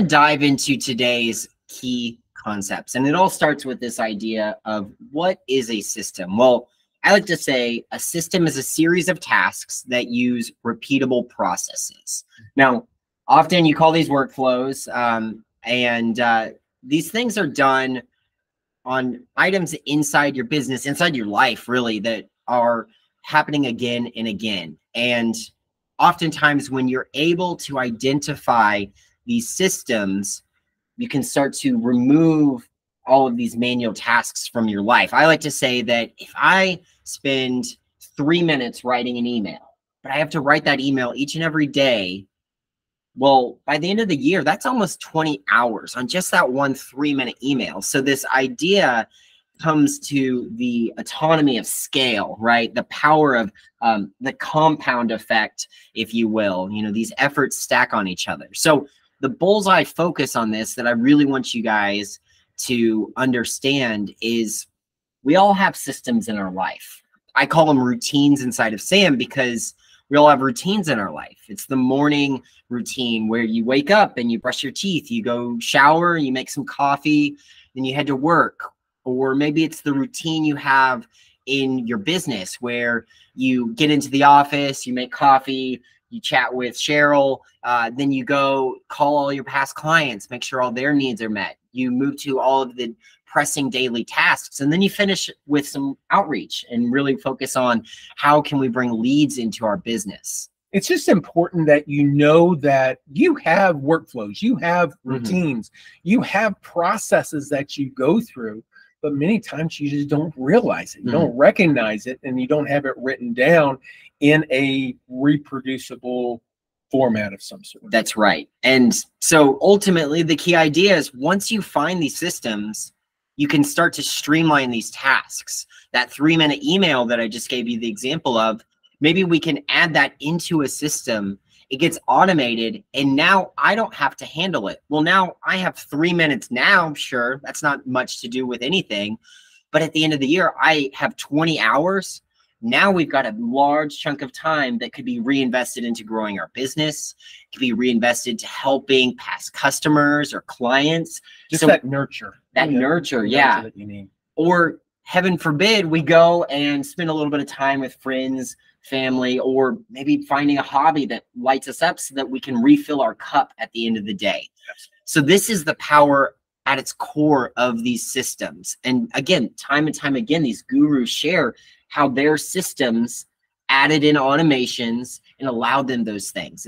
Dive into today's key concepts. And it all starts with this idea of what is a system? Well, I like to say a system is a series of tasks that use repeatable processes. Now, often you call these workflows, and these things are done on items inside your business, inside your life, really, that are happening again and again. And oftentimes when you're able to identify these systems, you can start to remove all of these manual tasks from your life. I like to say that if I spend 3 minutes writing an email, but I have to write that email each and every day, well, by the end of the year, that's almost 20 hours on just that one 3-minute email. So this idea comes to the autonomy of scale, right? The power of the compound effect, if you will. You know, these efforts stack on each other. So the bullseye focus on this that I really want you guys to understand is we all have systems in our life. I call them routines inside of Sam because we all have routines in our life. It's the morning routine where you wake up and you brush your teeth, you go shower, you make some coffee, then you head to work. Or maybe it's the routine you have in your business where you get into the office, you make coffee, you chat with Cheryl, then you go call all your past clients, make sure all their needs are met. You move to all of the pressing daily tasks, and then you finish with some outreach and really focus on how can we bring leads into our business. It's just important that you know that you have workflows, you have routines, you have processes that you go through, but many times you just don't realize it. You don't recognize it, and you don't have it written down in a reproducible format of some sort. That's right. And so ultimately the key idea is once you find these systems, you can start to streamline these tasks. That 3-minute email that I just gave you the example of, maybe we can add that into a system. It gets automated, and now I don't have to handle it. Well, now I have 3 minutes now. Sure, that's not much to do with anything. But at the end of the year, I have 20 hours. Now we've got a large chunk of time that could be reinvested into growing our business. It could be reinvested to helping past customers or clients. Just so that nurture. That nurture, yeah. That you need. Or heaven forbid, we go and spend a little bit of time with friends, family, or maybe finding a hobby that lights us up so that we can refill our cup at the end of the day. Yes. So this is the power at its core of these systems. And again, time and time again, these gurus share how their systems added in automations and allowed them those things.